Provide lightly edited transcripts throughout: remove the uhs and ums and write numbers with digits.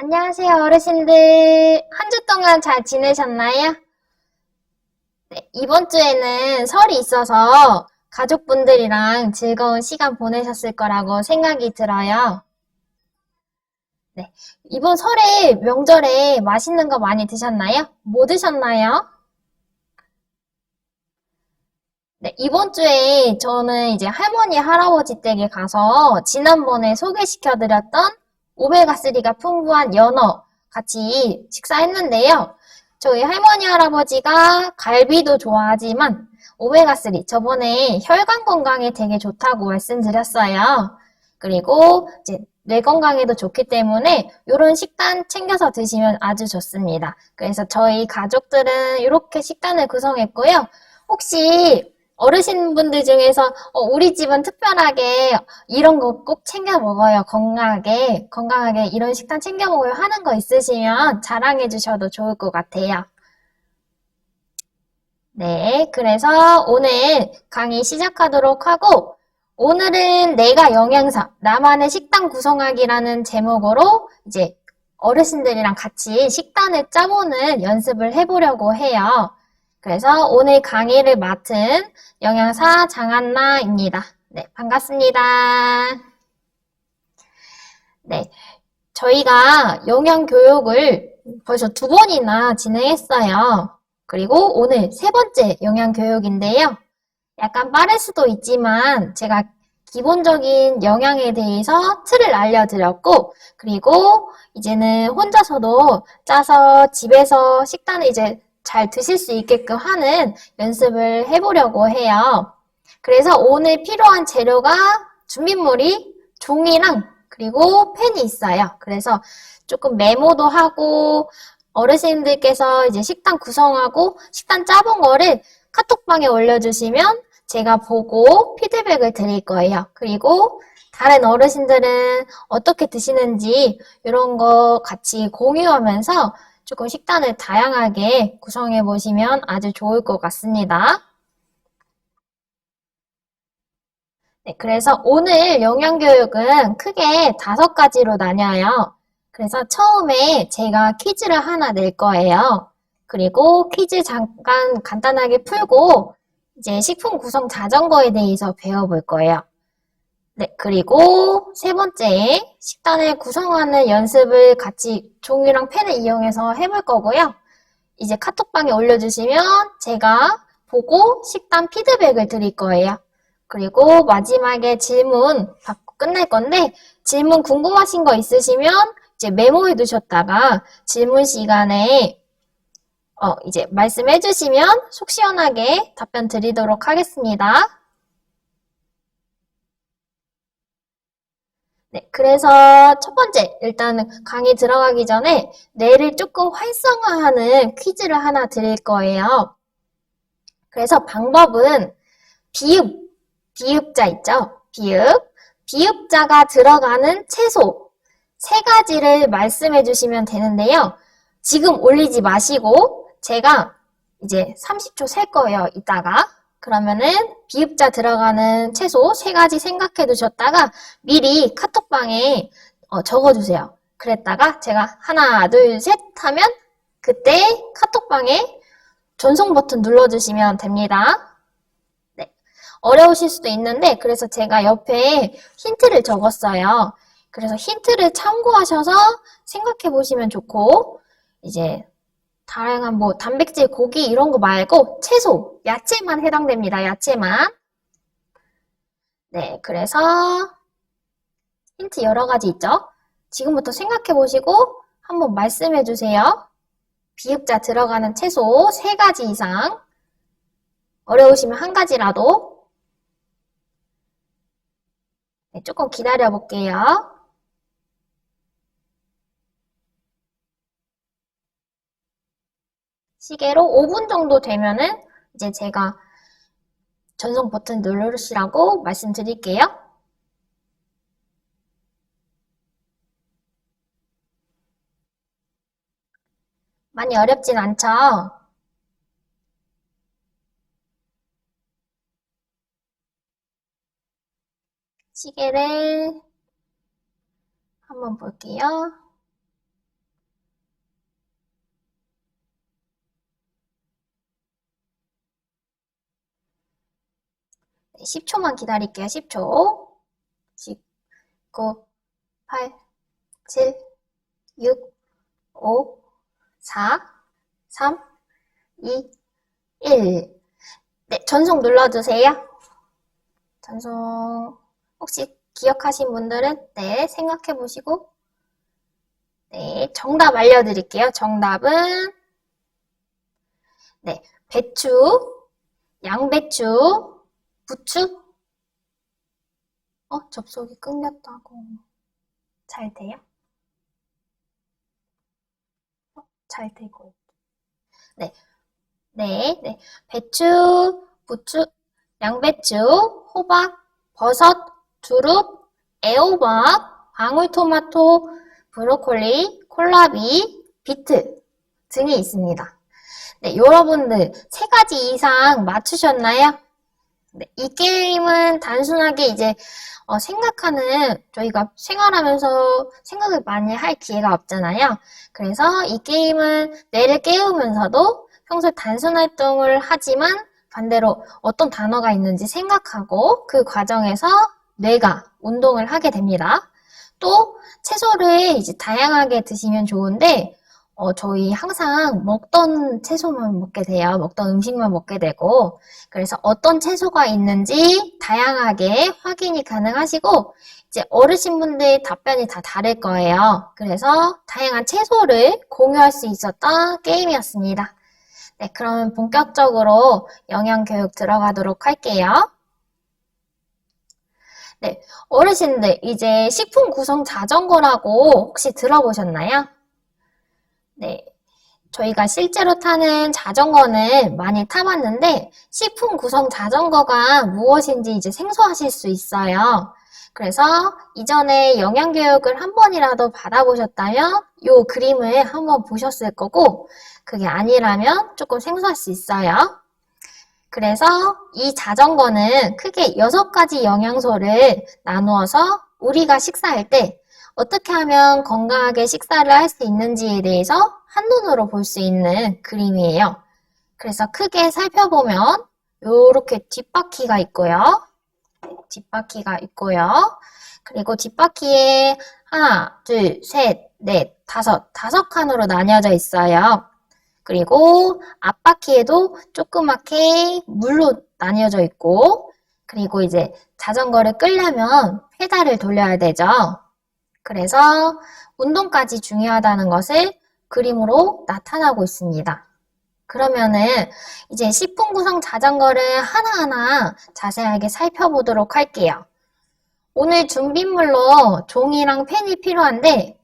안녕하세요, 어르신들. 한 주 동안 잘 지내셨나요? 네, 이번 주에는 설이 있어서 가족분들이랑 즐거운 시간 보내셨을 거라고 생각이 들어요. 네, 이번 설에 명절에 맛있는 거 많이 드셨나요? 뭐 드셨나요? 네, 이번 주에 저는 이제 할머니, 할아버지 댁에 가서 지난번에 소개시켜드렸던 오메가3가 풍부한 연어 같이 식사했는데요. 저희 할머니, 할아버지가 갈비도 좋아하지만 오메가3 저번에 혈관 건강에 되게 좋다고 말씀드렸어요. 그리고 이제 뇌 건강에도 좋기 때문에 이런 식단 챙겨서 드시면 아주 좋습니다. 그래서 저희 가족들은 이렇게 식단을 구성했고요. 혹시 어르신분들 중에서 우리 집은 특별하게 이런 거 꼭 챙겨 먹어요. 건강하게 이런 식단 챙겨 먹어요 하는 거 있으시면 자랑해 주셔도 좋을 것 같아요. 네, 그래서 오늘 강의 시작하도록 하고 오늘은 내가 영양사, 나만의 식단 구성하기라는 제목으로 이제 어르신들이랑 같이 식단을 짜보는 연습을 해보려고 해요. 그래서 오늘 강의를 맡은 영양사 장한나입니다. 네, 반갑습니다. 네, 저희가 영양교육을 벌써 두 번이나 진행했어요. 그리고 오늘 세 번째 영양교육인데요. 약간 빠를 수도 있지만 제가 기본적인 영양에 대해서 틀을 알려드렸고, 그리고 이제는 혼자서도 짜서 집에서 식단을 이제 잘 드실 수 있게끔 하는 연습을 해보려고 해요. 그래서 오늘 필요한 재료가 준비물이 종이랑 그리고 펜이 있어요. 그래서 조금 메모도 하고 어르신들께서 이제 식단 구성하고 식단 짜본 거를 카톡방에 올려주시면 제가 보고 피드백을 드릴 거예요. 그리고 다른 어르신들은 어떻게 드시는지 이런 거 같이 공유하면서 조금 식단을 다양하게 구성해 보시면 아주 좋을 것 같습니다. 네, 그래서 오늘 영양교육은 크게 5가지로 나뉘어요. 그래서 처음에 제가 퀴즈를 하나 낼 거예요. 그리고 퀴즈 잠깐 간단하게 풀고 이제 식품 구성 자전거에 대해서 배워볼 거예요. 네, 그리고 세 번째 식단을 구성하는 연습을 같이 종이랑 펜을 이용해서 해볼 거고요. 이제 카톡방에 올려주시면 제가 보고 식단 피드백을 드릴 거예요. 그리고 마지막에 질문 받고 끝낼 건데 질문 궁금하신 거 있으시면 이제 메모해 두셨다가 질문 시간에 이제 말씀해 주시면 속 시원하게 답변 드리도록 하겠습니다. 네, 그래서 첫 번째, 일단은 강의 들어가기 전에 뇌를 조금 활성화하는 퀴즈를 하나 드릴 거예요. 그래서 방법은 비읍, 비읍자 있죠? 비읍. 비읍자가 들어가는 채소 3가지를 말씀해 주시면 되는데요. 지금 올리지 마시고 제가 이제 30초 셀 거예요. 이따가. 그러면은 비읍자 들어가는 채소 3가지 생각해 두셨다가 미리 카톡방에 적어주세요. 그랬다가 제가 하나, 둘, 셋 하면 그때 카톡방에 전송 버튼 눌러주시면 됩니다. 네. 어려우실 수도 있는데 그래서 제가 옆에 힌트를 적었어요. 그래서 힌트를 참고하셔서 생각해 보시면 좋고 이제 다양한 뭐 단백질, 고기 이런 거 말고 채소, 야채만 해당됩니다. 야채만. 네, 그래서 힌트 여러 가지 있죠? 지금부터 생각해 보시고 한번 말씀해 주세요. 비읍자 들어가는 채소 3가지 이상. 어려우시면 1가지라도. 네, 조금 기다려 볼게요. 시계로 5분 정도 되면은 이제 제가 전송 버튼 누르시라고 말씀드릴게요. 많이 어렵진 않죠? 시계를 한번 볼게요. 10초만 기다릴게요. 10초. 10, 9, 8, 7, 6, 5, 4, 3, 2, 1. 네, 전송 눌러주세요. 전송 혹시 기억하신 분들은 네, 생각해 보시고 네, 정답 알려드릴게요. 정답은 네, 배추, 양배추, 부추. 접속이 끊겼다고. 잘 돼요? 잘 되고. 네, 네, 네. 배추, 부추, 양배추, 호박, 버섯, 두릅, 애호박, 방울토마토, 브로콜리, 콜라비, 비트 등이 있습니다. 네, 여러분들 세 가지 이상 맞추셨나요? 네, 이 게임은 단순하게 이제 저희가 생활하면서 생각을 많이 할 기회가 없잖아요. 그래서 이 게임은 뇌를 깨우면서도 평소에 단순 활동을 하지만 반대로 어떤 단어가 있는지 생각하고 그 과정에서 뇌가 운동을 하게 됩니다. 또 채소를 이제 다양하게 드시면 좋은데 저희 항상 먹던 채소만 먹게 돼요. 먹던 음식만 먹게 되고 그래서 어떤 채소가 있는지 다양하게 확인이 가능하시고 이제 어르신분들 답변이 다 다를 거예요. 그래서 다양한 채소를 공유할 수 있었던 게임이었습니다. 네, 그러면 본격적으로 영양교육 들어가도록 할게요. 네, 어르신들 이제 식품 구성 자전거라고 혹시 들어보셨나요? 네, 저희가 실제로 타는 자전거는 많이 타봤는데 식품 구성 자전거가 무엇인지 이제 생소하실 수 있어요. 그래서 이전에 영양교육을 한 번이라도 받아보셨다면 이 그림을 한번 보셨을 거고 그게 아니라면 조금 생소할 수 있어요. 그래서 이 자전거는 크게 6가지 영양소를 나누어서 우리가 식사할 때 어떻게 하면 건강하게 식사를 할 수 있는지에 대해서 한눈으로 볼 수 있는 그림이에요. 그래서 크게 살펴보면 이렇게 뒷바퀴가 있고요. 뒷바퀴가 있고요. 그리고 뒷바퀴에 하나, 둘, 셋, 넷, 다섯 칸으로 나뉘어져 있어요. 그리고 앞바퀴에도 조그맣게 물로 나뉘어져 있고 그리고 이제 자전거를 끌려면 페달을 돌려야 되죠. 그래서 운동까지 중요하다는 것을 그림으로 나타나고 있습니다. 그러면은 이제 식품 구성 자전거를 하나하나 자세하게 살펴보도록 할게요. 오늘 준비물로 종이랑 펜이 필요한데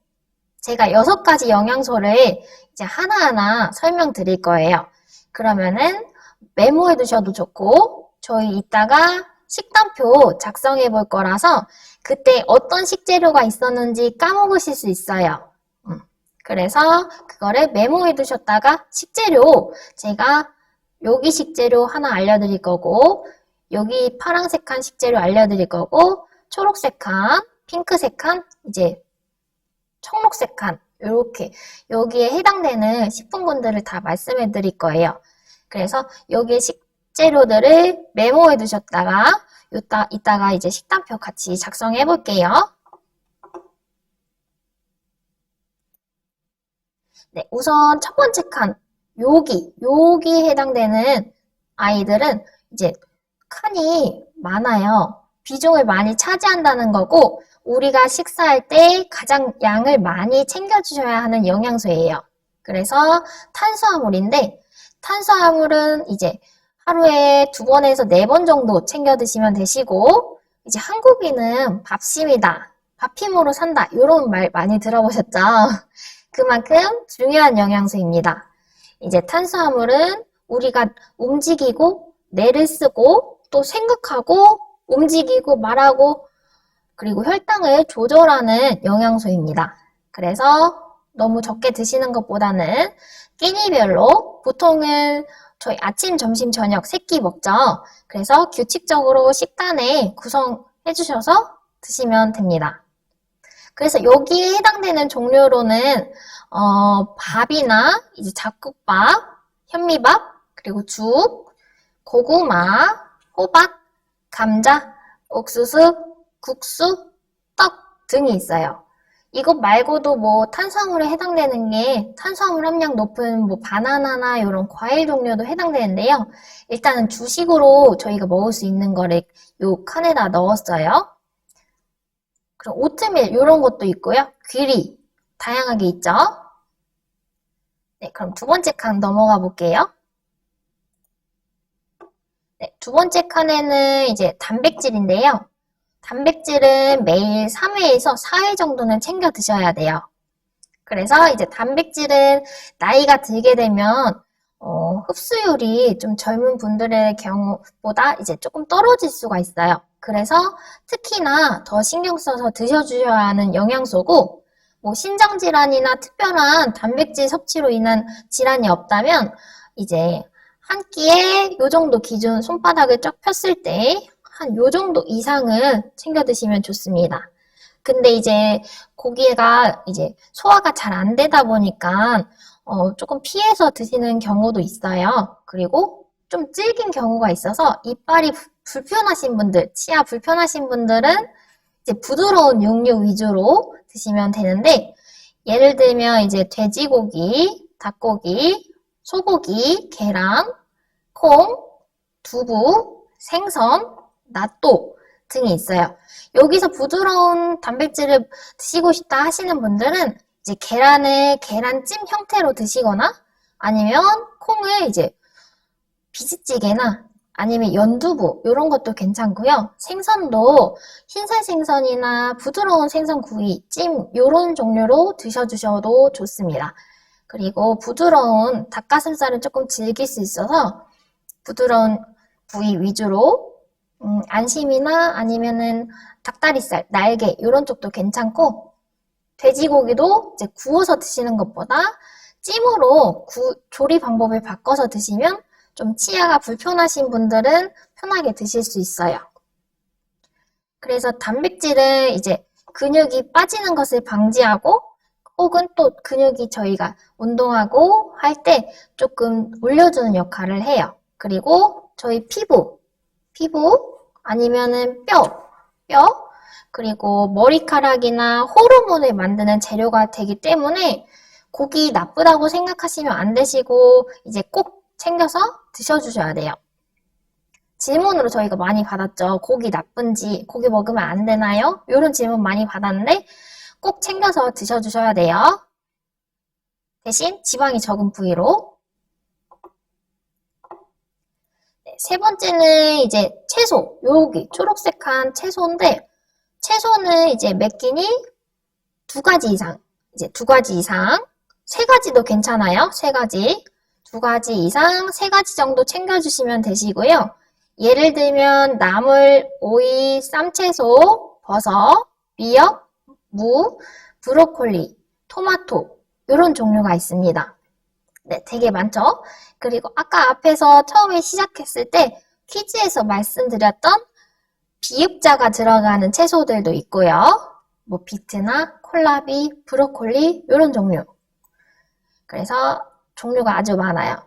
제가 6가지 영양소를 이제 하나하나 설명드릴 거예요. 그러면은 메모해 두셔도 좋고 저희 이따가 식단표 작성해 볼 거라서 그때 어떤 식재료가 있었는지 까먹으실 수 있어요. 그래서 그거를 메모해 두셨다가 식재료 제가 여기 식재료 하나 알려드릴 거고 여기 파란색 한 식재료 알려드릴 거고 초록색 한, 핑크색 한, 이제 청록색 칸 이렇게 여기에 해당되는 식품군들을 다 말씀해 드릴 거예요. 그래서 여기에 식재료들을 메모해 두셨다가 이따가 이제 식단표 같이 작성해 볼게요. 네, 우선 첫 번째 칸 여기에 해당되는 아이들은 이제 칸이 많아요. 비중을 많이 차지한다는 거고 우리가 식사할 때 가장 양을 많이 챙겨주셔야 하는 영양소예요. 그래서 탄수화물인데 탄수화물은 이제 하루에 2번에서 4번 정도 챙겨 드시면 되시고 이제 한국인은 밥심이다, 밥 힘으로 산다 이런 말 많이 들어보셨죠? 그만큼 중요한 영양소입니다. 이제 탄수화물은 우리가 움직이고 뇌를 쓰고 또 생각하고 움직이고 말하고 그리고 혈당을 조절하는 영양소입니다. 그래서 너무 적게 드시는 것보다는 끼니별로 보통은 저희 아침, 점심, 저녁 3끼 먹죠. 그래서 규칙적으로 식단에 구성해 주셔서 드시면 됩니다. 그래서 여기에 해당되는 종류로는 밥이나 이제 잡곡밥, 현미밥, 그리고 죽, 고구마, 호박, 감자, 옥수수, 국수, 떡 등이 있어요. 이것 말고도 뭐 탄수화물에 해당되는 게 탄수화물 함량 높은 뭐 바나나나 이런 과일 종류도 해당되는데요. 일단은 주식으로 저희가 먹을 수 있는 거를 요 칸에다 넣었어요. 그리고 오트밀 이런 것도 있고요. 귀리 다양하게 있죠. 네, 그럼 두 번째 칸 넘어가 볼게요. 네, 두 번째 칸에는 이제 단백질인데요. 단백질은 매일 3회에서 4회 정도는 챙겨 드셔야 돼요. 그래서 이제 단백질은 나이가 들게 되면 흡수율이 좀 젊은 분들의 경우보다 이제 조금 떨어질 수가 있어요. 그래서 특히나 더 신경 써서 드셔주셔야 하는 영양소고, 뭐 신장질환이나 특별한 단백질 섭취로 인한 질환이 없다면 이제 한 끼에 요 정도 기준 손바닥을 쫙 폈을 때 한 요 정도 이상은 챙겨 드시면 좋습니다. 근데 이제 고기가 이제 소화가 잘 안 되다 보니까 조금 피해서 드시는 경우도 있어요. 그리고 좀 질긴 경우가 있어서 이빨이 불편하신 분들, 치아 불편하신 분들은 이제 부드러운 육류 위주로 드시면 되는데, 예를 들면 이제 돼지고기, 닭고기, 소고기, 계란, 콩, 두부, 생선, 낫또 등이 있어요. 여기서 부드러운 단백질을 드시고 싶다 하시는 분들은 이제 계란을 계란찜 형태로 드시거나 아니면 콩을 이제 비지찌개나 아니면 연두부 이런 것도 괜찮고요. 생선도 흰살 생선이나 부드러운 생선 구이, 찜 이런 종류로 드셔주셔도 좋습니다. 그리고 부드러운 닭가슴살은 조금 즐길 수 있어서 부드러운 부위 위주로 안심이나 아니면은 닭다리살, 날개 이런 쪽도 괜찮고, 돼지고기도 이제 구워서 드시는 것보다 찜으로 조리 방법을 바꿔서 드시면 좀 치아가 불편하신 분들은 편하게 드실 수 있어요. 그래서 단백질은 이제 근육이 빠지는 것을 방지하고, 혹은 또 근육이 저희가 운동하고 할 때 조금 올려주는 역할을 해요. 그리고 저희 피부 아니면은 뼈, 그리고 머리카락이나 호르몬을 만드는 재료가 되기 때문에 고기 나쁘다고 생각하시면 안 되시고 이제 꼭 챙겨서 드셔주셔야 돼요. 질문으로 저희가 많이 받았죠. 고기 나쁜지, 고기 먹으면 안 되나요? 이런 질문 많이 받았는데 꼭 챙겨서 드셔주셔야 돼요. 대신 지방이 적은 부위로. 세 번째는 이제 채소, 여기 초록색한 채소인데, 채소는 이제 몇 끼니? 두 가지 이상, 이제 두 가지 이상, 세 가지도 괜찮아요. 세 가지, 두 가지 이상, 세 가지 정도 챙겨주시면 되시고요. 예를 들면 나물, 오이, 쌈채소, 버섯, 미역, 무, 브로콜리, 토마토 이런 종류가 있습니다. 네, 되게 많죠? 그리고 아까 앞에서 처음에 시작했을 때 퀴즈에서 말씀드렸던 비읍자가 들어가는 채소들도 있고요. 뭐 비트나 콜라비, 브로콜리 이런 종류. 그래서 종류가 아주 많아요.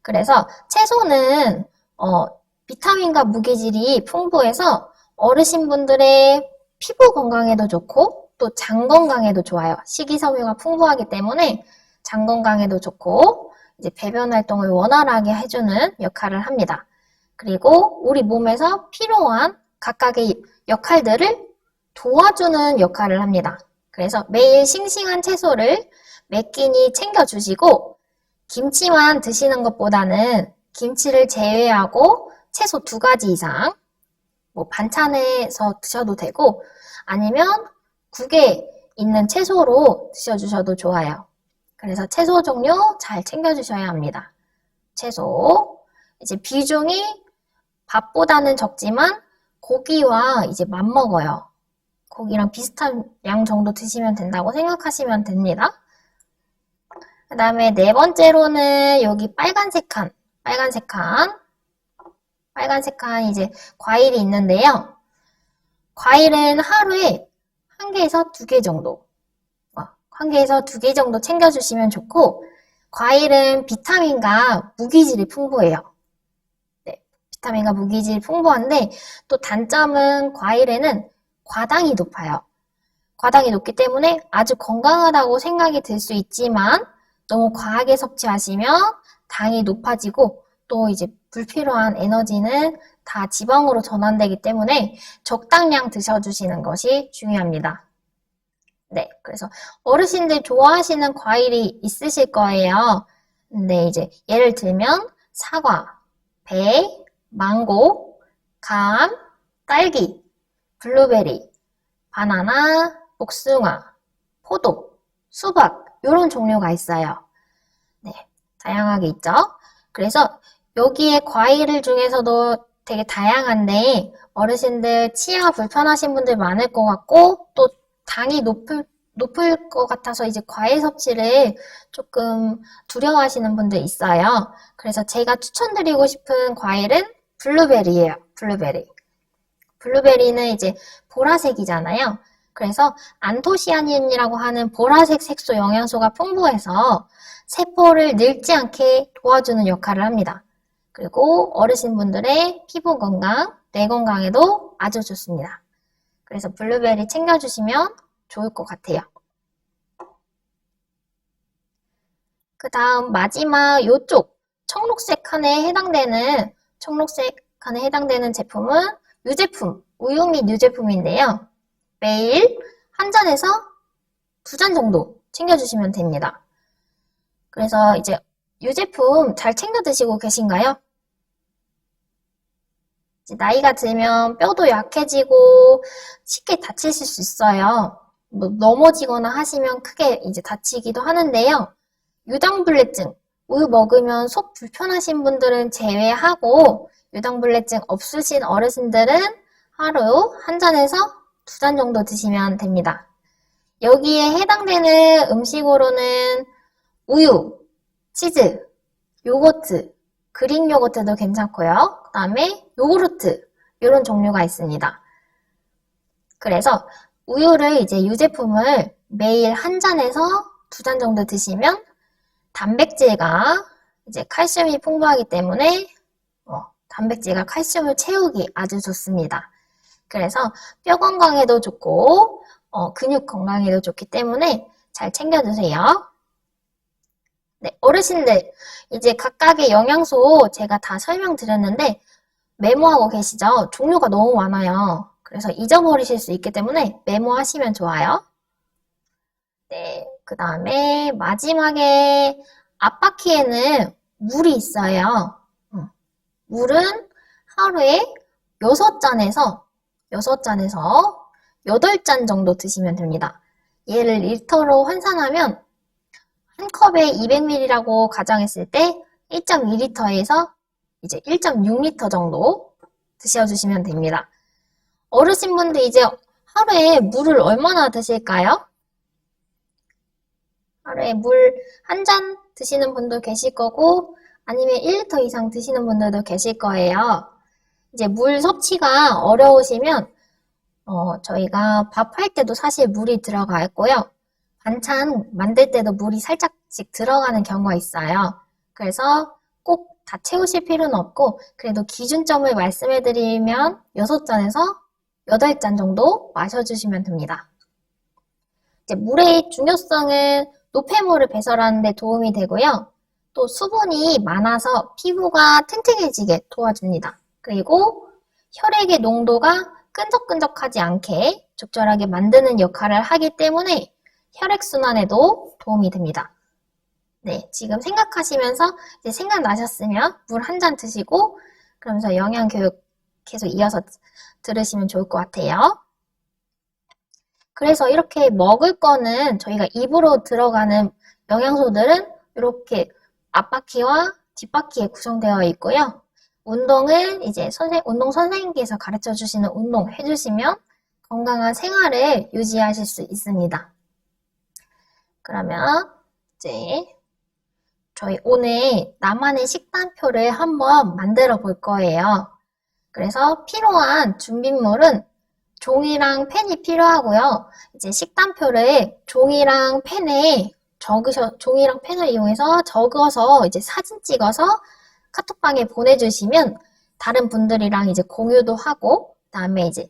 그래서 채소는 비타민과 무기질이 풍부해서 어르신분들의 피부 건강에도 좋고 또 장 건강에도 좋아요. 식이섬유가 풍부하기 때문에 장 건강에도 좋고 이제 배변 활동을 원활하게 해주는 역할을 합니다. 그리고 우리 몸에서 필요한 각각의 역할들을 도와주는 역할을 합니다. 그래서 매일 싱싱한 채소를 몇 끼니 챙겨주시고 김치만 드시는 것보다는 김치를 제외하고 채소 두 가지 이상 뭐 반찬에서 드셔도 되고 아니면 국에 있는 채소로 드셔주셔도 좋아요. 그래서 채소 종류 잘 챙겨주셔야 합니다. 채소 이제 비중이 밥보다는 적지만 고기와 이제 맞먹어요. 고기랑 비슷한 양 정도 드시면 된다고 생각하시면 됩니다. 그 다음에 네 번째로는 여기 빨간색 칸 이제 과일이 있는데요. 과일은 하루에 한 개에서 두 개 정도 챙겨주시면 좋고 과일은 비타민과 무기질이 풍부해요. 네, 비타민과 무기질 풍부한데 또 단점은 과일에는 과당이 높아요. 과당이 높기 때문에 아주 건강하다고 생각이 들 수 있지만 너무 과하게 섭취하시면 당이 높아지고 또 이제 불필요한 에너지는 다 지방으로 전환되기 때문에 적당량 드셔주시는 것이 중요합니다. 네, 그래서 어르신들 좋아하시는 과일이 있으실 거예요. 근데 이제 예를 들면 사과, 배, 망고, 감, 딸기, 블루베리, 바나나, 복숭아, 포도, 수박 이런 종류가 있어요. 네, 다양하게 있죠. 그래서 여기에 과일 중에서도 되게 다양한데 어르신들 치아가 불편하신 분들 많을 것 같고 또 당이 높을 것 같아서 이제 과일 섭취를 조금 두려워하시는 분들 있어요. 그래서 제가 추천드리고 싶은 과일은 블루베리예요. 블루베리. 블루베리는 이제 보라색이잖아요. 그래서 안토시아닌이라고 하는 보라색 색소 영양소가 풍부해서 세포를 늙지 않게 도와주는 역할을 합니다. 그리고 어르신분들의 피부 건강, 뇌 건강에도 아주 좋습니다. 그래서 블루베리 챙겨주시면 좋을 것 같아요. 그 다음 마지막 이쪽 청록색 칸에 해당되는 제품은 유제품, 우유 및 유제품인데요. 매일 한 잔에서 2잔 정도 챙겨주시면 됩니다. 그래서 이제 유제품 잘 챙겨 드시고 계신가요? 이제 나이가 들면 뼈도 약해지고 쉽게 다치실 수 있어요. 뭐 넘어지거나 하시면 크게 이제 다치기도 하는데요. 유당불내증, 우유 먹으면 속 불편하신 분들은 제외하고 유당불내증 없으신 어르신들은 하루 한 잔에서 2잔 정도 드시면 됩니다. 여기에 해당되는 음식으로는 우유, 치즈, 요거트, 그릭 요거트도 괜찮고요. 그 다음에 요구르트 이런 종류가 있습니다. 그래서 우유를 이제 유제품을 매일 한 잔에서 2잔 정도 드시면 단백질과 이제 칼슘이 풍부하기 때문에 단백질과 칼슘을 채우기 아주 좋습니다. 그래서 뼈 건강에도 좋고 근육 건강에도 좋기 때문에 잘 챙겨주세요. 네, 어르신들 이제 각각의 영양소 제가 다 설명드렸는데 메모하고 계시죠? 종류가 너무 많아요. 그래서 잊어버리실 수 있기 때문에 메모하시면 좋아요. 네, 그 다음에 마지막에 앞바퀴에는 물이 있어요. 물은 하루에 6잔에서 8잔 정도 드시면 됩니다. 얘를 리터로 환산하면 한 컵에 200ml라고 가정했을 때 1.2리터에서 이제 1.6리터 정도 드셔주시면 됩니다. 어르신분들 이제 하루에 물을 얼마나 드실까요? 하루에 물 한 잔 드시는 분도 계실 거고 아니면 1리터 이상 드시는 분들도 계실 거예요. 이제 물 섭취가 어려우시면 저희가 밥할 때도 사실 물이 들어가 있고요. 반찬 만들 때도 물이 살짝씩 들어가는 경우가 있어요. 그래서 꼭 다 채우실 필요는 없고 그래도 기준점을 말씀해드리면 6잔에서 8잔 정도 마셔주시면 됩니다. 이제 물의 중요성은 노폐물을 배설하는 데 도움이 되고요. 또 수분이 많아서 피부가 탱탱해지게 도와줍니다. 그리고 혈액의 농도가 끈적끈적하지 않게 적절하게 만드는 역할을 하기 때문에 혈액순환에도 도움이 됩니다. 네, 지금 생각하시면서 이제 생각나셨으면 물 한 잔 드시고 그러면서 영양교육 계속 이어서 들으시면 좋을 것 같아요. 그래서 이렇게 먹을 거는 저희가 입으로 들어가는 영양소들은 이렇게 앞바퀴와 뒷바퀴에 구성되어 있고요. 운동은 이제 운동 선생님께서 가르쳐 주시는 운동 해주시면 건강한 생활을 유지하실 수 있습니다. 그러면 이제 저희 오늘 나만의 식단표를 한번 만들어 볼 거예요. 그래서 필요한 준비물은 종이랑 펜이 필요하고요. 이제 식단표를 종이랑 펜을 이용해서 적어서 이제 사진 찍어서 카톡방에 보내주시면 다른 분들이랑 이제 공유도 하고, 그다음에 이제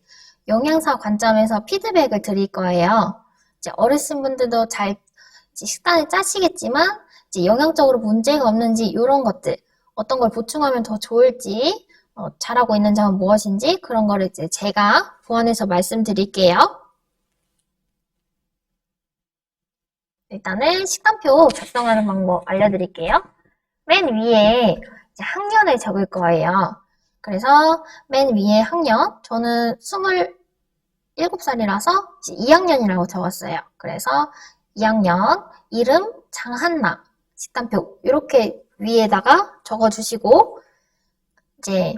영양사 관점에서 피드백을 드릴 거예요. 이제 어르신분들도 잘 이제 식단을 짜시겠지만, 이제 영양적으로 문제가 없는지 이런 것들, 어떤 걸 보충하면 더 좋을지, 잘하고 있는 점은 무엇인지 그런 거를 이제 제가 보완해서 말씀드릴게요. 일단은 식단표 작성하는 방법 알려드릴게요. 맨 위에 이제 학년을 적을 거예요. 그래서 맨 위에 학년, 저는 27살이라서 2학년이라고 적었어요. 그래서 2학년, 이름 장한나, 식단표 이렇게 위에다가 적어주시고 이제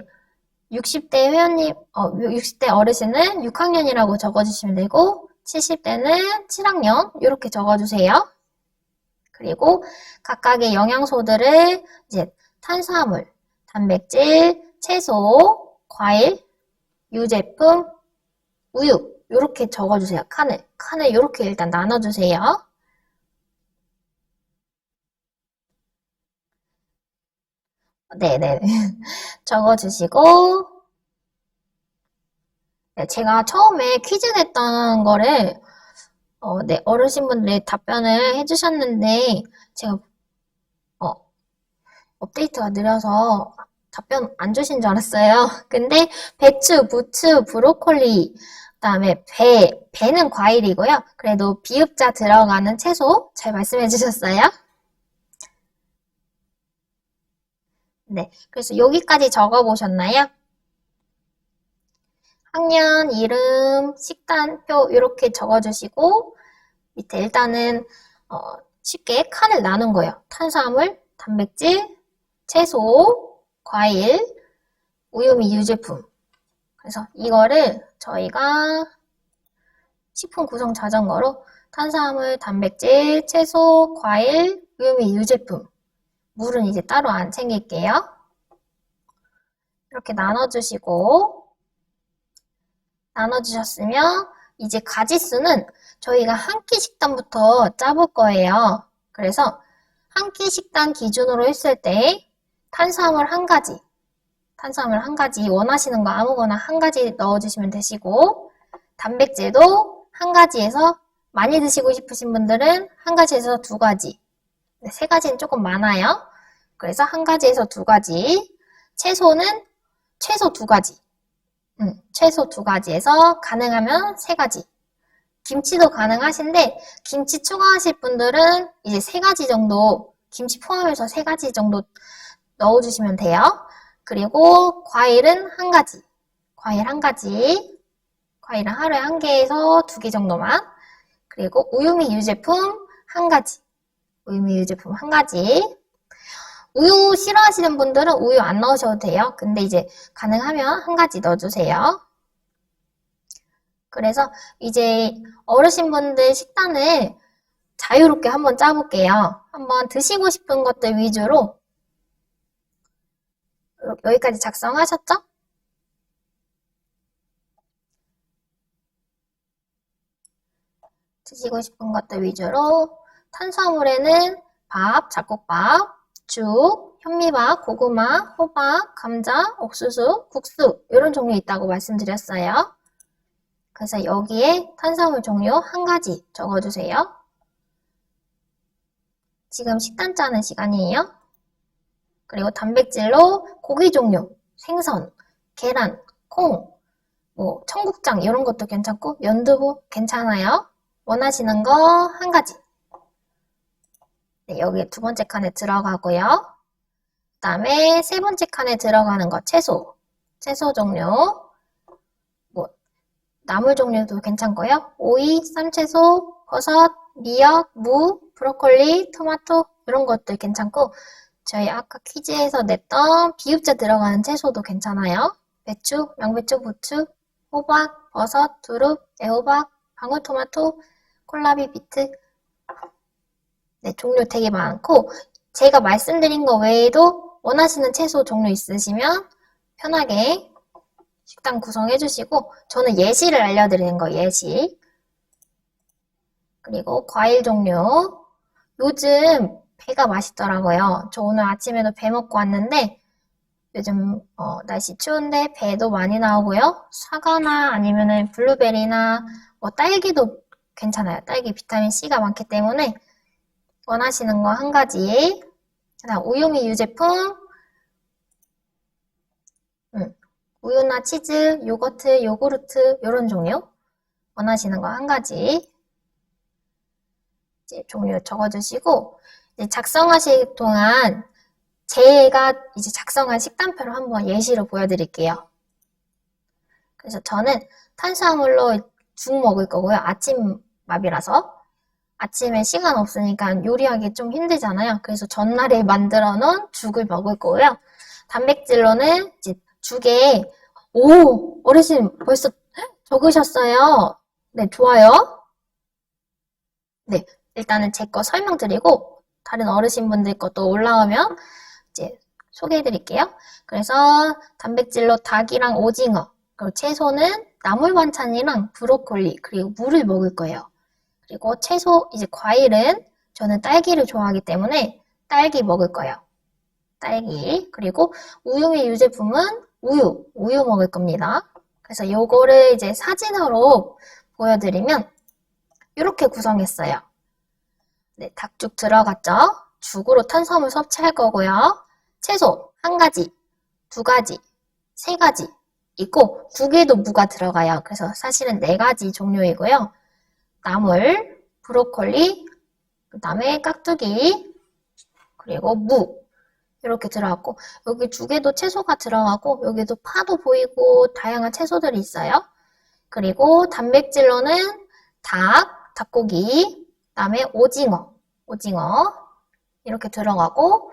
60대 회원님, 60대 어르신은 6학년이라고 적어주시면 되고 70대는 7학년 이렇게 적어주세요. 그리고 각각의 영양소들을 이제 탄수화물, 단백질, 채소, 과일, 유제품, 우유 이렇게 적어주세요. 칸을 이렇게 일단 나눠주세요. 네네. 적어주시고 네, 제가 처음에 퀴즈 냈던 거를 네, 어르신분들이 답변을 해주셨는데 제가 업데이트가 느려서 답변 안 주신 줄 알았어요. 근데 배추, 부추, 브로콜리, 그다음에 배는 과일이고요. 그래도 비읍자 들어가는 채소 잘 말씀해 주셨어요. 네, 그래서 여기까지 적어보셨나요? 학년, 이름, 식단표 이렇게 적어주시고 밑에 일단은 쉽게 칸을 나눈 거예요. 탄수화물, 단백질, 채소, 과일, 우유 및 유제품. 그래서 이거를 저희가 식품 구성 자전거로 탄수화물, 단백질, 채소, 과일, 우유 및 유제품. 물은 이제 따로 안 챙길게요. 이렇게 나눠주셨으면 이제 가지수는 저희가 한 끼 식단부터 짜볼 거예요. 그래서 한 끼 식단 기준으로 했을 때 탄수화물 한 가지 원하시는 거 아무거나 한 가지 넣어주시면 되시고 단백질도 한 가지에서 많이 드시고 싶으신 분들은 한 가지에서 두 가지 네, 세 가지는 조금 많아요. 그래서 한 가지에서 두 가지 채소는 최소 두 가지 최소 두 가지에서 가능하면 세 가지 김치도 가능하신데 김치 추가하실 분들은 이제 세 가지 정도 김치 포함해서 세 가지 정도 넣어주시면 돼요. 그리고 과일은 한 가지 과일은 하루에 한 개에서 두 개 정도만 그리고 우유 및 유제품 한 가지 우유 싫어하시는 분들은 우유 안 넣으셔도 돼요. 근데 이제 가능하면 한 가지 넣어주세요. 그래서 이제 어르신분들 식단을 자유롭게 한번 짜볼게요. 한번 드시고 싶은 것들 위주로 여기까지 작성하셨죠? 드시고 싶은 것들 위주로 탄수화물에는 밥, 잡곡밥, 죽, 현미밥, 고구마, 호박, 감자, 옥수수, 국수 이런 종류 있다고 말씀드렸어요. 그래서 여기에 탄수화물 종류 한 가지 적어주세요. 지금 식단 짜는 시간이에요. 그리고 단백질로 고기 종류, 생선, 계란, 콩, 뭐 청국장 이런 것도 괜찮고 연두부 괜찮아요. 원하시는 거 한 가지. 네, 여기 두 번째 칸에 들어가고요. 그 다음에 세 번째 칸에 들어가는 거 채소 종류, 뭐 나물 종류도 괜찮고요. 오이, 쌈채소, 버섯, 미역, 무, 브로콜리, 토마토 이런 것들 괜찮고 저희 아까 퀴즈에서 냈던 비읍자 들어가는 채소도 괜찮아요. 배추, 양배추, 부추, 호박, 버섯, 두릅, 애호박, 방울토마토, 콜라비, 비트 네, 종류 되게 많고 제가 말씀드린 거 외에도 원하시는 채소 종류 있으시면 편하게 식단 구성해 주시고 저는 예시를 알려드리는 거 예시 그리고 과일 종류 요즘 배가 맛있더라고요. 저 오늘 아침에도 배 먹고 왔는데 요즘 날씨 추운데 배도 많이 나오고요. 사과나 아니면은 블루베리나 뭐 딸기도 괜찮아요. 딸기 비타민 C가 많기 때문에 원하시는 거 한 가지. 그다음 우유미 유제품, 우유나 치즈, 요거트, 요구르트 이런 종류 원하시는 거 한 가지 이제 종류 적어주시고 이제 작성하실 동안 제가 이제 작성한 식단표를 한번 예시로 보여드릴게요. 그래서 저는 탄수화물로 죽 먹을 거고요. 아침밥이라서. 아침에 시간 없으니까 요리하기 좀 힘들잖아요. 그래서 전날에 만들어 놓은 죽을 먹을 거고요. 단백질로는 이제 죽에, 오! 어르신 벌써 적으셨어요. 네, 좋아요. 네, 일단은 제 거 설명드리고, 다른 어르신분들 것도 올라오면 이제 소개해 드릴게요. 그래서 단백질로 닭이랑 오징어, 그리고 채소는 나물 반찬이랑 브로콜리, 그리고 물을 먹을 거예요. 그리고 채소, 이제 과일은 저는 딸기를 좋아하기 때문에 딸기 먹을 거예요. 딸기. 그리고 우유미 유제품은 우유 먹을 겁니다. 그래서 요거를 이제 사진으로 보여드리면 이렇게 구성했어요. 네, 닭죽 들어갔죠? 죽으로 탄수화물 섭취할 거고요. 채소 한 가지, 두 가지, 세 가지 있고 국에도 무가 들어가요. 그래서 사실은 네 가지 종류이고요. 나물, 브로콜리, 그 다음에 깍두기, 그리고 무 이렇게 들어갔고 여기 죽에도 채소가 들어가고 여기도 파도 보이고 다양한 채소들이 있어요. 그리고 단백질로는 닭고기, 그 다음에 오징어 이렇게 들어가고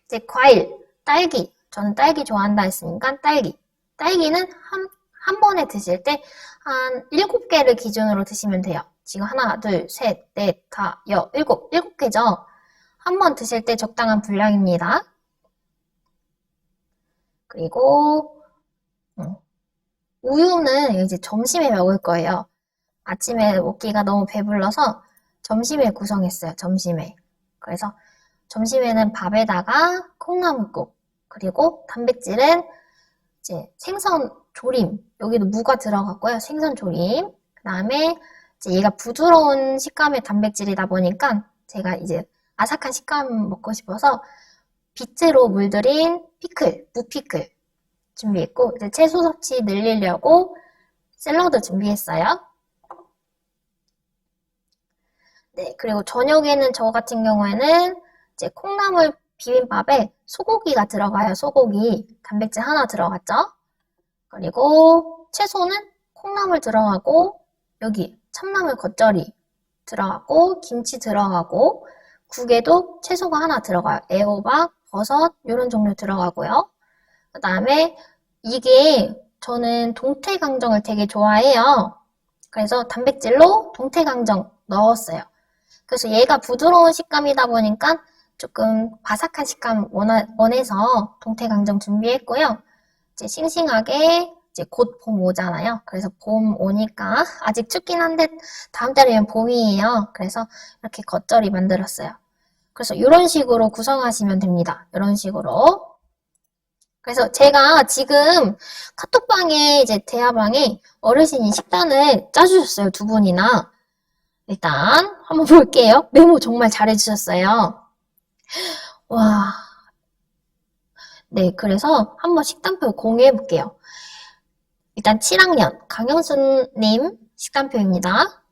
이제 과일, 딸기 저는 딸기 좋아한다 했으니까 딸기는 한 번에 드실 때 한 7개를 기준으로 드시면 돼요. 지금 하나, 둘, 셋, 넷, 다, 일곱 개죠? 한 번 드실 때 적당한 분량입니다. 그리고 우유는 이제 점심에 먹을 거예요. 아침에 먹기가 너무 배불러서 점심에 구성했어요. 점심에. 그래서 점심에는 밥에다가 콩나물국 그리고 단백질은 이제 생선 조림 여기도 무가 들어갔고요. 생선 조림 그 다음에 이제 얘가 부드러운 식감의 단백질이다 보니까 제가 이제 아삭한 식감 먹고 싶어서 비트로 물들인 무피클 준비했고 이제 채소 섭취 늘리려고 샐러드 준비했어요. 네, 그리고 저녁에는 저 같은 경우에는 이제 콩나물 비빔밥에 소고기가 들어가요. 소고기 단백질 하나 들어갔죠. 그리고 채소는 콩나물 들어가고 여기 참나물 겉절이 들어가고 김치 들어가고 국에도 채소가 하나 들어가요. 애호박, 버섯 이런 종류 들어가고요. 그 다음에 이게 저는 동태강정을 되게 좋아해요. 그래서 단백질로 동태강정 넣었어요. 그래서 얘가 부드러운 식감이다 보니까 조금 바삭한 식감 원해서 동태강정 준비했고요. 이제 싱싱하게 이제 곧 봄 오잖아요. 그래서 봄 오니까 아직 춥긴 한데 다음 달이면 봄이에요. 그래서 이렇게 겉절이 만들었어요. 그래서 이런 식으로 구성하시면 됩니다. 이런 식으로. 그래서 제가 지금 카톡방에 이제 대화방에 어르신이 식단을 짜주셨어요. 두 분이나. 일단 한번 볼게요. 메모 정말 잘해주셨어요. 와. 네, 그래서 한번 식단표 공유해볼게요. 일단 7학년 강영수님 식단표입니다.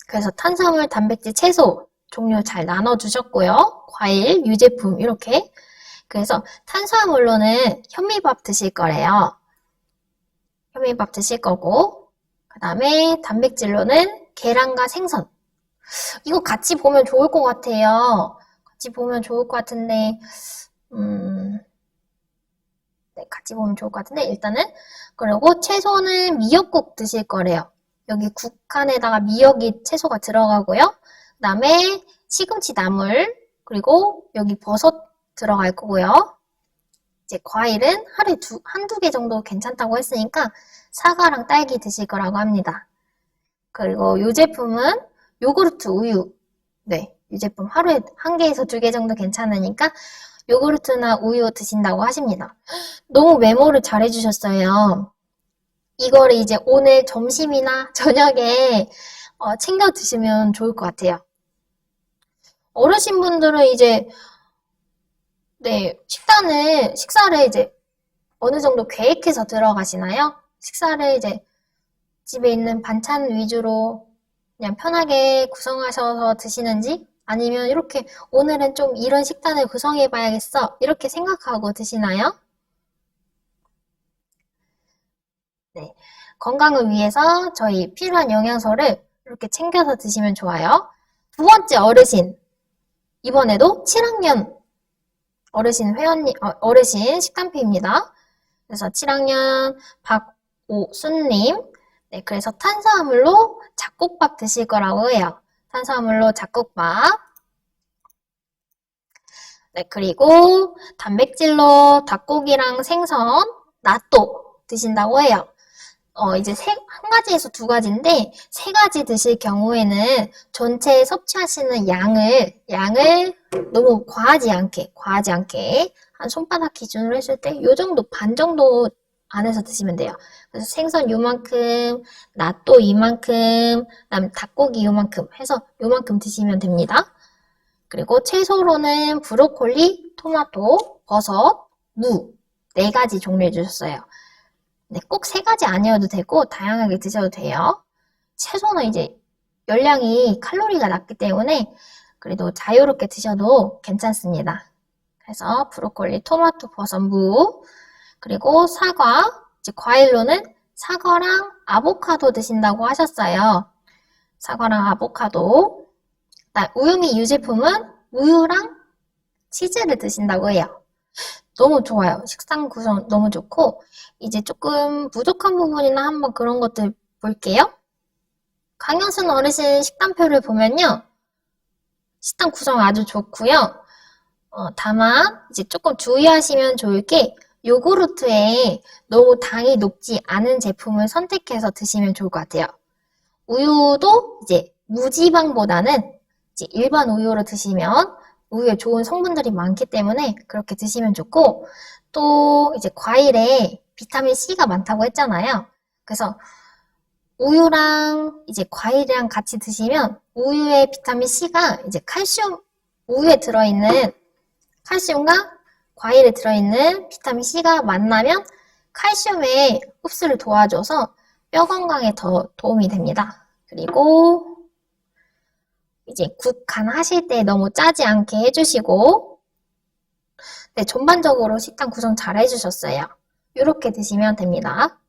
그래서 탄수화물, 단백질, 채소 종류 잘 나눠주셨고요. 과일, 유제품 이렇게. 그래서 탄수화물로는 현미밥 드실 거래요. 현미밥 드실 거고 그 다음에 단백질로는 계란과 생선. 이거 같이 보면 좋을 것 같아요. 같이 보면 좋을 것 같은데 네, 같이 보면 좋을 것 같은데 일단은 그리고 채소는 미역국 드실 거래요. 여기 국 안에다가 미역이 채소가 들어가고요. 그 다음에 시금치 나물 그리고 여기 버섯 들어갈 거고요. 이제 과일은 하루에 한두 개 정도 괜찮다고 했으니까 사과랑 딸기 드실 거라고 합니다. 그리고 유제품은 요구르트 우유. 네, 유제품 하루에 1개에서 2개 정도 괜찮으니까 요구르트나 우유 드신다고 하십니다. 너무 메모를 잘 해주셨어요. 이거를 이제 오늘 점심이나 저녁에 챙겨 드시면 좋을 것 같아요. 어르신분들은 이제 네, 식사를 이제 어느 정도 계획해서 들어가시나요? 식사를 이제 집에 있는 반찬 위주로 그냥 편하게 구성하셔서 드시는지 아니면 이렇게 오늘은 좀 이런 식단을 구성해 봐야겠어 이렇게 생각하고 드시나요? 네, 건강을 위해서 저희 필요한 영양소를 이렇게 챙겨서 드시면 좋아요. 두 번째 어르신, 이번에도 7학년 어르신 식단표입니다. 그래서 7학년 박오순님, 네, 그래서 탄수화물로 잡곡밥 드실 거라고 해요. 탄수화물로 잡곡밥. 네, 그리고 단백질로 닭고기랑 생선, 낫또 드신다고 해요. 이제 한 가지에서 두 가지인데, 세 가지 드실 경우에는 전체 섭취하시는 양을 너무 과하지 않게, 한 손바닥 기준으로 했을 때, 요 정도, 반 정도 안에서 드시면 돼요. 그래서 생선 요만큼, 낫또 이만큼, 그다음 닭고기 요만큼 해서 요만큼 드시면 됩니다. 그리고 채소로는 브로콜리, 토마토, 버섯, 무, 네 가지 종류해 주셨어요. 네, 꼭 세 가지 아니어도 되고 다양하게 드셔도 돼요. 채소는 이제 열량이 칼로리가 낮기 때문에 그래도 자유롭게 드셔도 괜찮습니다. 그래서 브로콜리, 토마토, 버섯, 무, 그리고 사과, 이제 과일로는 사과랑 아보카도 드신다고 하셨어요. 사과랑 아보카도. 우유 및 유제품은 우유랑 치즈를 드신다고 해요. 너무 좋아요. 식단 구성 너무 좋고 이제 조금 부족한 부분이나 한번 그런 것들 볼게요. 강영순 어르신 식단표를 보면요. 식단 구성 아주 좋고요. 다만 이제 조금 주의하시면 좋을 게 요구르트에 너무 당이 높지 않은 제품을 선택해서 드시면 좋을 것 같아요. 우유도 이제 무지방보다는 이제 일반 우유로 드시면 우유에 좋은 성분들이 많기 때문에 그렇게 드시면 좋고 또 이제 과일에 비타민 C가 많다고 했잖아요. 그래서 우유랑 이제 과일이랑 같이 드시면 우유의 비타민 C가 이제 우유에 들어있는 칼슘과 과일에 들어있는 비타민 C가 만나면 칼슘의 흡수를 도와줘서 뼈 건강에 더 도움이 됩니다. 그리고 이제 국 간 하실 때 너무 짜지 않게 해주시고 네, 전반적으로 식단 구성 잘 해주셨어요. 이렇게 드시면 됩니다.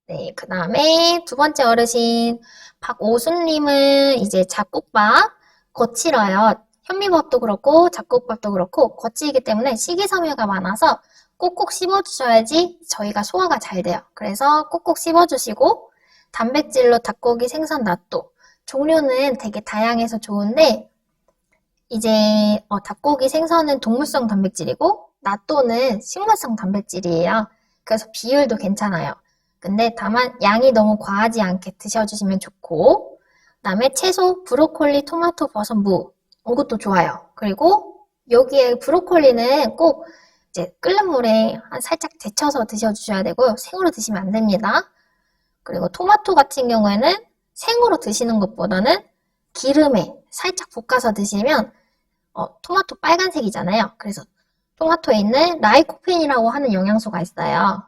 네, 그 다음에 두 번째 어르신 박오순님은 이제 잡곡밥 거칠어요. 현미밥도 그렇고 잡곡밥도 그렇고 거칠기 때문에 식이섬유가 많아서 꼭꼭 씹어주셔야지 저희가 소화가 잘 돼요. 그래서 꼭꼭 씹어주시고 단백질로 닭고기, 생선, 낫또 종류는 되게 다양해서 좋은데 이제 닭고기, 생선은 동물성 단백질이고 낫또는 식물성 단백질이에요. 그래서 비율도 괜찮아요. 근데 다만 양이 너무 과하지 않게 드셔주시면 좋고 그다음에 채소, 브로콜리, 토마토, 버섯, 무 이것도 좋아요. 그리고 여기에 브로콜리는 꼭 이제 끓는 물에 살짝 데쳐서 드셔주셔야 되고요. 생으로 드시면 안 됩니다. 그리고 토마토 같은 경우에는 생으로 드시는 것보다는 기름에 살짝 볶아서 드시면 토마토 빨간색이잖아요. 그래서 토마토에 있는 라이코펜이라고 하는 영양소가 있어요.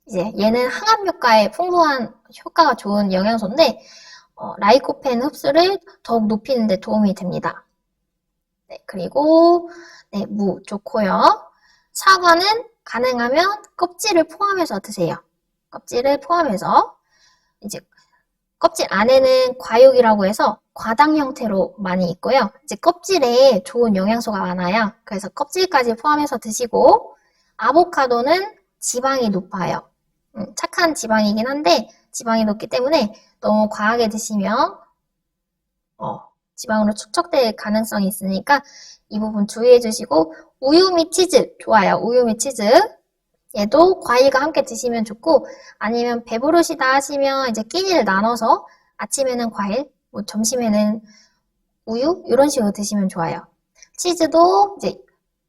이제 얘는 항암 효과에 풍부한 효과가 좋은 영양소인데 라이코펜 흡수를 더욱 높이는 데 도움이 됩니다. 네, 그리고 네, 무 좋고요. 사과는 가능하면 껍질을 포함해서 드세요. 껍질을 포함해서 이제 껍질 안에는 과육이라고 해서 과당 형태로 많이 있고요. 이제 껍질에 좋은 영양소가 많아요. 그래서 껍질까지 포함해서 드시고 아보카도는 지방이 높아요. 착한 지방이긴 한데 지방이 높기 때문에 너무 과하게 드시면 지방으로 축적될 가능성이 있으니까 이 부분 주의해 주시고 우유 및 치즈 좋아요. 우유 및 치즈 얘도 과일과 함께 드시면 좋고 아니면 배부르시다 하시면 이제 끼니를 나눠서 아침에는 과일, 뭐 점심에는 우유 이런 식으로 드시면 좋아요. 치즈도 이제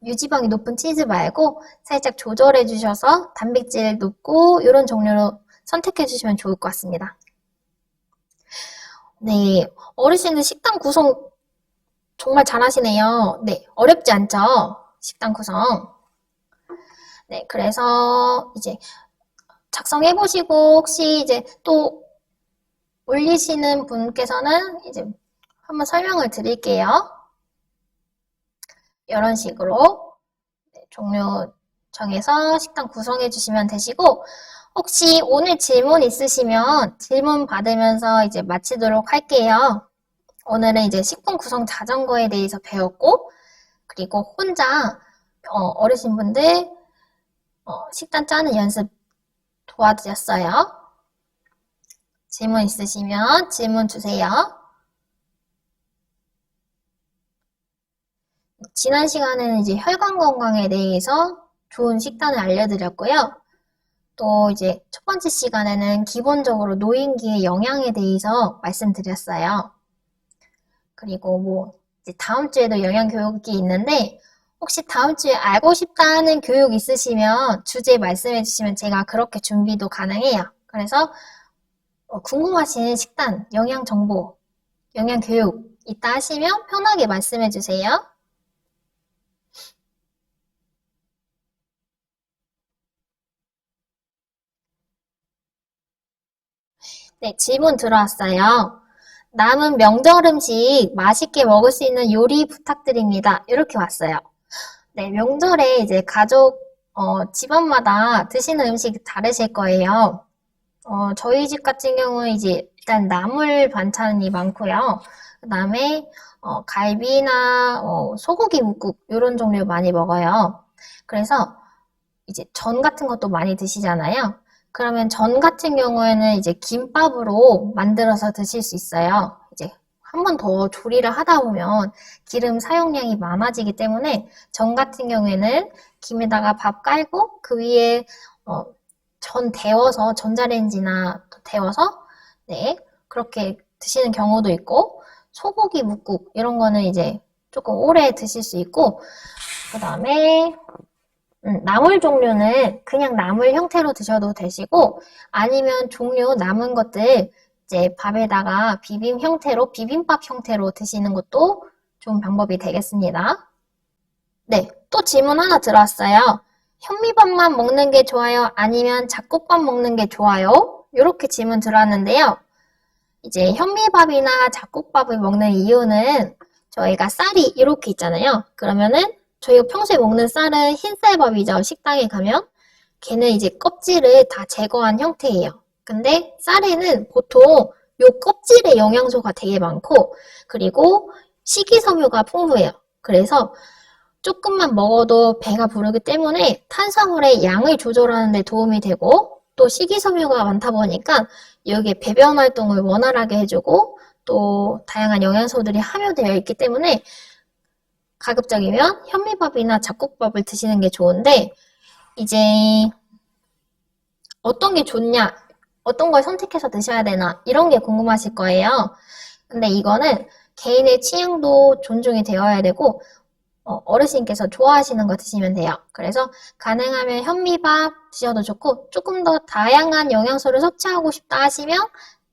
유지방이 높은 치즈 말고 살짝 조절해 주셔서 단백질 높고 이런 종류로 선택해 주시면 좋을 것 같습니다. 네, 어르신들 식단 구성 정말 잘하시네요. 네, 어렵지 않죠? 식단 구성. 네, 그래서 이제 작성해 보시고 혹시 이제 또 올리시는 분께서는 이제 한번 설명을 드릴게요. 이런 식으로 종류 정해서 식단 구성해 주시면 되시고, 혹시 오늘 질문 있으시면 질문 받으면서 이제 마치도록 할게요. 오늘은 이제 식품 구성 자전거에 대해서 배웠고, 그리고 혼자 어르신분들 식단 짜는 연습 도와드렸어요. 질문 있으시면 질문 주세요. 지난 시간에는 이제 혈관 건강에 대해서 좋은 식단을 알려드렸고요. 또 이제 첫 번째 시간에는 기본적으로 노인기의 영양에 대해서 말씀드렸어요. 그리고 뭐 이제 다음 주에도 영양 교육이 있는데 혹시 다음 주에 알고 싶다는 교육 있으시면 주제 말씀해 주시면 제가 그렇게 준비도 가능해요. 그래서 궁금하신 식단, 영양 정보, 영양 교육 있다 하시면 편하게 말씀해 주세요. 네, 질문 들어왔어요. 남은 명절 음식 맛있게 먹을 수 있는 요리 부탁드립니다. 이렇게 왔어요. 네, 명절에 이제 가족, 집안마다 드시는 음식이 다르실 거예요. 저희 집 같은 경우는 이제 일단 나물 반찬이 많고요. 그 다음에 갈비나 소고기 묵국 이런 종류 많이 먹어요. 그래서 이제 전 같은 것도 많이 드시잖아요. 그러면 전 같은 경우에는 이제 김밥으로 만들어서 드실 수 있어요. 이제 한 번 더 조리를 하다 보면 기름 사용량이 많아지기 때문에 전 같은 경우에는 김에다가 밥 깔고 그 위에 전 데워서 전자레인지나 데워서 네 그렇게 드시는 경우도 있고 소고기 묵국 이런 거는 이제 조금 오래 드실 수 있고 그 다음에 나물 종류는 그냥 나물 형태로 드셔도 되시고 아니면 종류 남은 것들 이제 밥에다가 비빔 형태로 비빔밥 형태로 드시는 것도 좋은 방법이 되겠습니다. 네, 또 질문 하나 들어왔어요. 현미밥만 먹는 게 좋아요? 아니면 잡곡밥 먹는 게 좋아요? 이렇게 질문 들어왔는데요. 이제 현미밥이나 잡곡밥을 먹는 이유는 저희가 쌀이 이렇게 있잖아요. 그러면은 저희가 평소에 먹는 쌀은 흰쌀밥이죠. 식당에 가면 걔는 이제 껍질을 다 제거한 형태예요. 근데 쌀에는 보통 요 껍질에 영양소가 되게 많고 그리고 식이섬유가 풍부해요. 그래서 조금만 먹어도 배가 부르기 때문에 탄수화물의 양을 조절하는 데 도움이 되고 또 식이섬유가 많다 보니까 여기에 배변 활동을 원활하게 해주고 또 다양한 영양소들이 함유되어 있기 때문에 가급적이면 현미밥이나 잡곡밥을 드시는 게 좋은데 이제 어떤 게 좋냐, 어떤 걸 선택해서 드셔야 되나 이런 게 궁금하실 거예요. 근데 이거는 개인의 취향도 존중이 되어야 되고 어르신께서 좋아하시는 거 드시면 돼요. 그래서 가능하면 현미밥 드셔도 좋고 조금 더 다양한 영양소를 섭취하고 싶다 하시면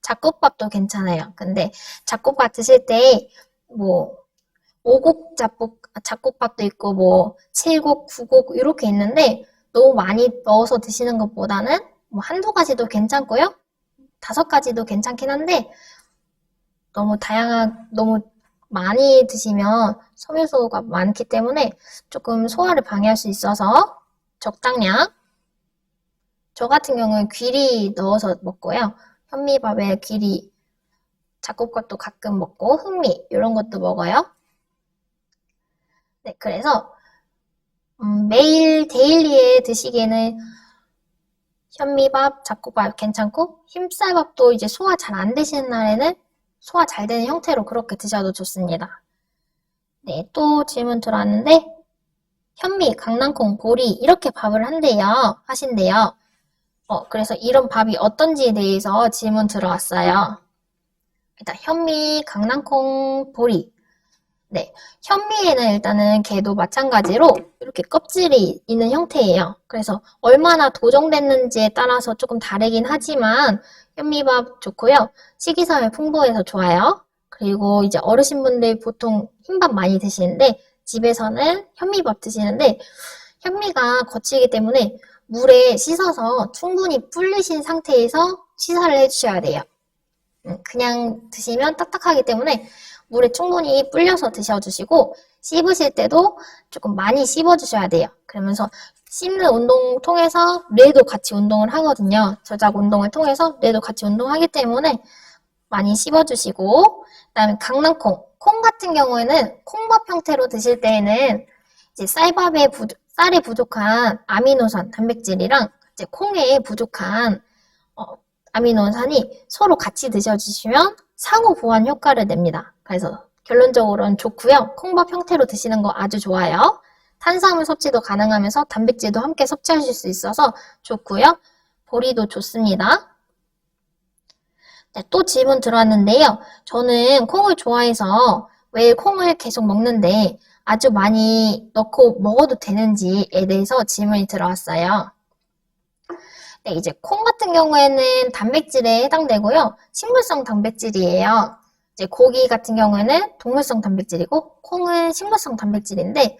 잡곡밥도 괜찮아요. 근데 잡곡밥 드실 때 뭐 5곡 잡곡밥도 있고 뭐 7곡, 9곡 이렇게 있는데 너무 많이 넣어서 드시는 것보다는 뭐 한두 가지도 괜찮고요. 5가지도 괜찮긴 한데 너무 많이 드시면 섬유소가 많기 때문에 조금 소화를 방해할 수 있어서 적당량. 저 같은 경우는 귀리 넣어서 먹고요. 현미밥에 귀리, 잡곡밥도 가끔 먹고 흑미 이런 것도 먹어요. 네, 그래서 매일 데일리에 드시기에는 현미밥, 잡곡밥 괜찮고 흰쌀밥도 이제 소화 잘 안 되시는 날에는 소화 잘 되는 형태로 그렇게 드셔도 좋습니다. 네, 또 질문 들어왔는데 현미, 강낭콩, 보리 이렇게 밥을 하신대요. 그래서 이런 밥이 어떤지에 대해서 질문 들어왔어요. 일단 현미, 강낭콩, 보리 네, 현미에는 일단은 걔도 마찬가지로 이렇게 껍질이 있는 형태예요. 그래서 얼마나 도정됐는지에 따라서 조금 다르긴 하지만 현미밥 좋고요. 식이섬유 풍부해서 좋아요. 그리고 이제 어르신분들 보통 흰밥 많이 드시는데 집에서는 현미밥 드시는데 현미가 거치기 때문에 물에 씻어서 충분히 불리신 상태에서 취사를 해주셔야 돼요. 그냥 드시면 딱딱하기 때문에 물에 충분히 불려서 드셔주시고 씹으실 때도 조금 많이 씹어주셔야 돼요. 그러면서 씹는 운동 통해서 뇌도 같이 운동을 하거든요. 저작 운동을 통해서 뇌도 같이 운동하기 때문에 많이 씹어주시고 그다음에 강낭콩. 콩 같은 경우에는 콩밥 형태로 드실 때에는 이제 쌀에 부족한 아미노산, 단백질이랑 이제 콩에 부족한 아미노산이 서로 같이 드셔주시면 상호 보완 효과를 냅니다. 그래서 결론적으로는 좋고요. 콩밥 형태로 드시는 거 아주 좋아요. 탄수화물 섭취도 가능하면서 단백질도 함께 섭취하실 수 있어서 좋고요. 보리도 좋습니다. 네, 또 질문 들어왔는데요. 저는 콩을 좋아해서 왜 콩을 계속 먹는데 아주 많이 넣고 먹어도 되는지에 대해서 질문이 들어왔어요. 네, 이제 콩 같은 경우에는 단백질에 해당되고요. 식물성 단백질이에요. 이제 고기 같은 경우에는 동물성 단백질이고 콩은 식물성 단백질인데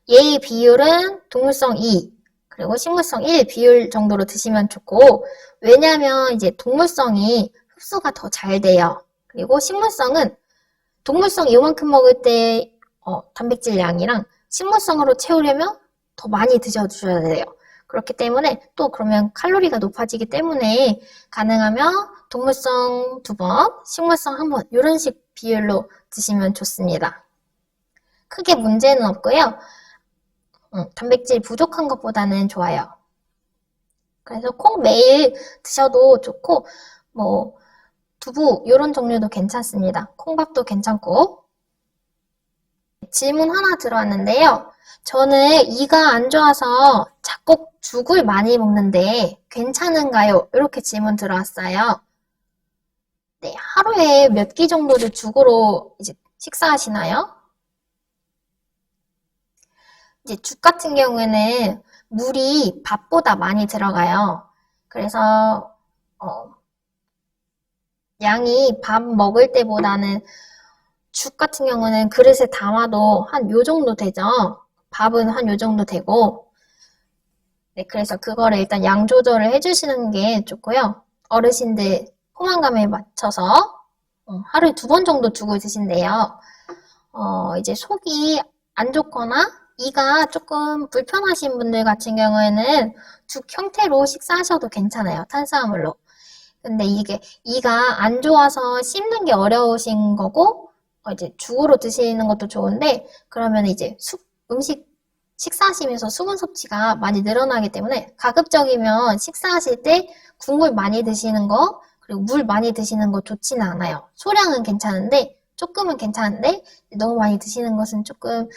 얘의 비율은 동물성 2, 그리고 식물성 1 비율 정도로 드시면 좋고 왜냐하면 이제 동물성이 흡수가 더 잘 돼요. 그리고 식물성은 동물성 이만큼 먹을 때 단백질 양이랑 식물성으로 채우려면 더 많이 드셔주셔야 돼요. 그렇기 때문에 또 그러면 칼로리가 높아지기 때문에 가능하면 동물성 2번, 식물성 1번 이런 식 비율로 드시면 좋습니다. 크게 문제는 없고요. 단백질 부족한 것보다는 좋아요. 그래서 콩 매일 드셔도 좋고 뭐 두부 이런 종류도 괜찮습니다. 콩밥도 괜찮고. 질문 하나 들어왔는데요. 저는 이가 안 좋아서 작곡 죽을 많이 먹는데 괜찮은가요? 이렇게 질문 들어왔어요. 네, 하루에 몇 끼 정도를 죽으로 이제 식사하시나요? 이제 죽 같은 경우에는 물이 밥보다 많이 들어가요. 그래서 양이 밥 먹을 때보다는 죽 같은 경우는 그릇에 담아도 한 요 정도 되죠. 밥은 한 요 정도 되고 네, 그래서 그거를 일단 양 조절을 해주시는 게 좋고요. 어르신들 포만감에 맞춰서 하루에 2번 정도 죽을 드신대요. 이제 속이 안 좋거나 이가 조금 불편하신 분들 같은 경우에는 죽 형태로 식사하셔도 괜찮아요. 탄수화물로. 근데 이게 이가 안 좋아서 씹는 게 어려우신 거고 이제 죽으로 드시는 것도 좋은데 그러면 이제 음식 식사하시면서 수분 섭취가 많이 늘어나기 때문에 가급적이면 식사하실 때 국물 많이 드시는 거 그리고 물 많이 드시는 거 좋지는 않아요. 소량은 괜찮은데 조금은 괜찮은데 너무 많이 드시는 것은 조금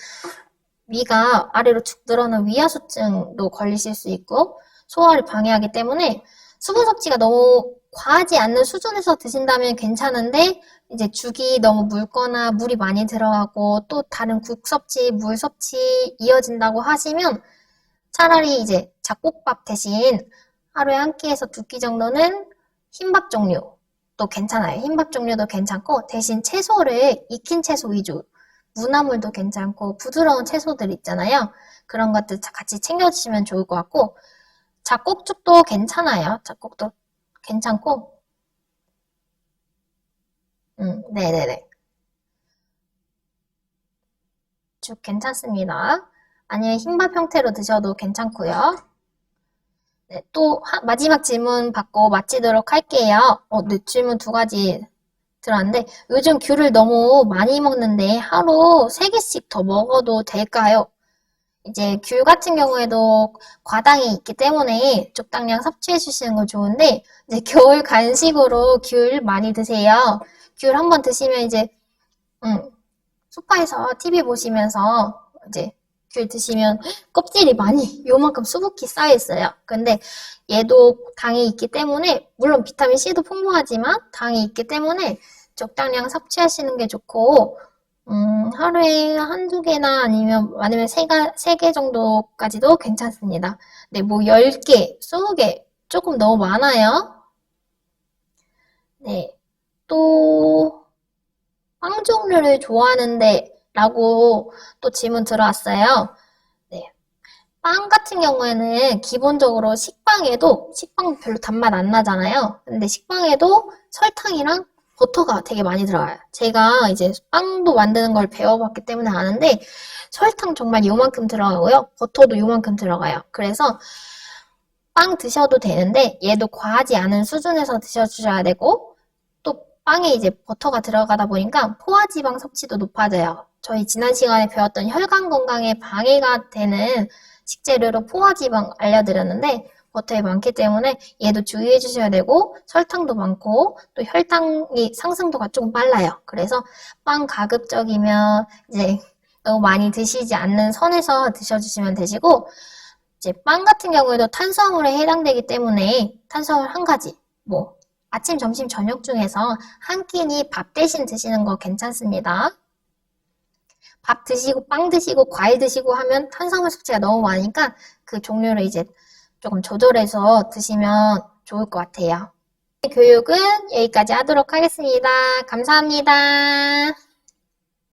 위가 아래로 축 늘어나는 위하수증도 걸리실 수 있고 소화를 방해하기 때문에 수분 섭취가 너무 과하지 않는 수준에서 드신다면 괜찮은데 이제 죽이 너무 묽거나 물이 많이 들어가고 또 다른 국 섭취, 물 섭취 이어진다고 하시면 차라리 이제 잡곡밥 대신 하루에 한 끼에서 2끼 정도는 흰밥 종류도 괜찮아요. 흰밥 종류도 괜찮고 대신 채소를 익힌 채소 위주 무나물도 괜찮고 부드러운 채소들 있잖아요. 그런 것들 같이 챙겨주시면 좋을 것 같고 잡곡죽도 괜찮아요. 잡곡도 괜찮고 네네네. 죽 괜찮습니다. 아니면 흰밥 형태로 드셔도 괜찮고요. 네, 또 마지막 질문 받고 마치도록 할게요. 네, 질문 2가지 들어왔는데 요즘 귤을 너무 많이 먹는데 하루 3개씩 더 먹어도 될까요? 이제 귤 같은 경우에도 과당이 있기 때문에 적당량 섭취해 주시는 거 좋은데 이제 겨울 간식으로 귤 많이 드세요. 귤 한번 드시면 이제 소파에서 TV 보시면서 이제 귤 드시면 껍질이 많이 요만큼 수북히 쌓여 있어요. 근데 얘도 당이 있기 때문에 물론 비타민 C도 풍부하지만 당이 있기 때문에 적당량 섭취하시는 게 좋고 하루에 한두 개나 아니면 세 개 정도까지도 괜찮습니다. 네, 뭐 10개, 20개 조금 너무 많아요. 네, 또 빵 종류를 좋아하는데 라고 또 질문 들어왔어요. 네, 빵 같은 경우에는 기본적으로 식빵 별로 단맛 안 나잖아요. 근데 식빵에도 설탕이랑 버터가 되게 많이 들어가요. 제가 이제 빵도 만드는 걸 배워봤기 때문에 아는데 설탕 정말 요만큼 들어가고요. 버터도 요만큼 들어가요. 그래서 빵 드셔도 되는데 얘도 과하지 않은 수준에서 드셔주셔야 되고 또 빵에 이제 버터가 들어가다 보니까 포화지방 섭취도 높아져요. 저희 지난 시간에 배웠던 혈관 건강에 방해가 되는 식재료로 포화지방 알려드렸는데 버터에 많기 때문에 얘도 주의해 주셔야 되고 설탕도 많고 또 혈당이 상승도가 조금 빨라요. 그래서 빵 가급적이면 이제 너무 많이 드시지 않는 선에서 드셔주시면 되시고 이제 빵 같은 경우에도 탄수화물에 해당되기 때문에 탄수화물 한 가지 뭐 아침, 점심, 저녁 중에서 한 끼니 밥 대신 드시는 거 괜찮습니다. 밥 드시고 빵 드시고 과일 드시고 하면 탄수화물 섭취가 너무 많으니까 그 종류를 이제 조금 조절해서 드시면 좋을 것 같아요. 교육은 여기까지 하도록 하겠습니다. 감사합니다.